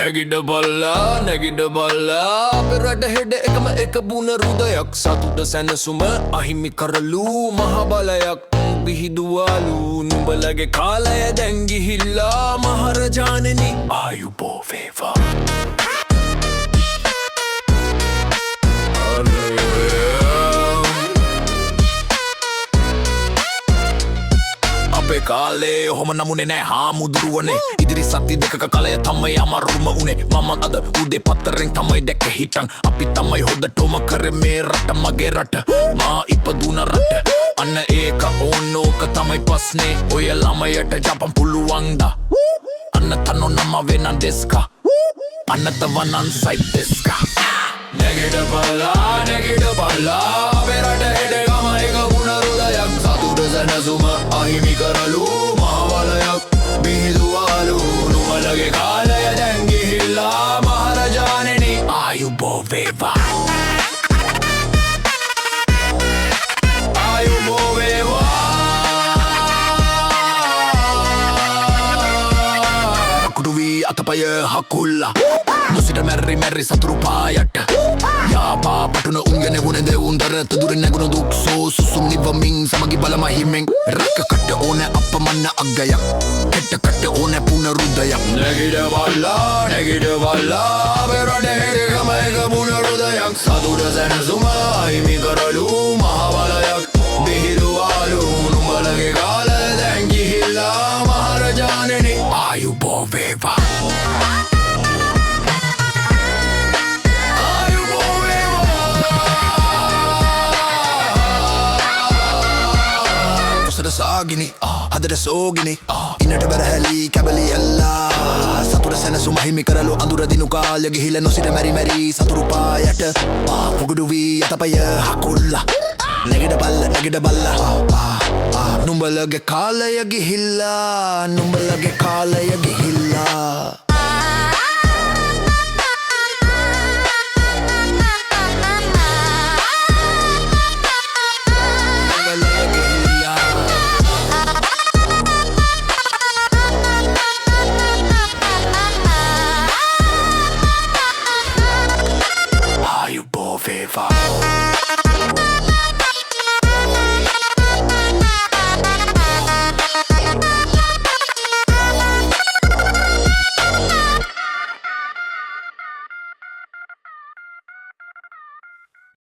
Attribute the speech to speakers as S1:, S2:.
S1: නැගිට බල්ලා අපේ රට හෙඩ එකම එක බුණ රුදයක් සතුට සැනසුම අහිමි කරලු මහ බලයක් බිහිදුවාලු නුඹලගේ කාලය දැන් ගිහිල්ලා මහරජාණෙනි ආයුබෝ වේවා අපේ කාලේ ඔහොම නමුනේ නෑ හාමුදුරුවනේ ඉදිරි සති දෙකක කලය තමයි අමරුම උනේ මම අද උදේ පත්තරෙන් තමයි දැක්ක හිටන් අපි තමයි හොදටම කරේ මේ රට මගේ රට මා ඉපදුන රට අන්න ඒක ඕනෝක තමයි ප්‍රශ්නේ ඔය ළමයට ජපන් පුළුවන්ද අන්න තනෝ නම වෙනන් දෙස්කා අන්න තවනන් සයිඩ් දෙස්කා නැගිට බල්ලා අපේ රට හෙඩ ගම එක බුණ රුදයක් සතුට සැනසුම අහිමි කරලු මහවලයක් බිහිදුවාලු නුඹලගේ කාලය දැන් ගිහිල්ලා මහරජාණෙනි ආයුබෝ වේවා ආයුබෝ වේවා කුඩුවි අතපය හකුල්ලා නොසිට මැරි සතුරු පායට යාපා පටුන උන්ගෙන ගුණ දෙවුන්දර තදුර නැගුණ දුක්සෝ සුසුම් නිවමින් සමගි බලම හිමෙන් රැකකට ඕන අපමන්න අග්ගයක් කෙට්ටකට ඕන පුන රුදයක් නැගිට බල්ලා අපේ රට හෙඩගම එක පුන රුදයක් සතුට සැනසුම අහිමි කරලු මහවලයක් බිහිදුවාලු නුඹලගේ කාලය දැන් ගිහිල්ලා මහරජාණෙනි ආයුබෝ වේවා සාගිනි හදට සෝගිනි ඉන්නට බැරහැලි කැබලි එල්ලා සතුර සැනසුම හිමි කරලු අඳුර දිනු කාලය ගිහිල නොසිට මැරි සතුරු පායට පුගුඩු වී අතපය හකුල්ලා නැගිට බල්ලා නුඹලගේ කාලය ගිහිල්ලා නුඹලගේ කාලය ගිහිල්ලා Favor.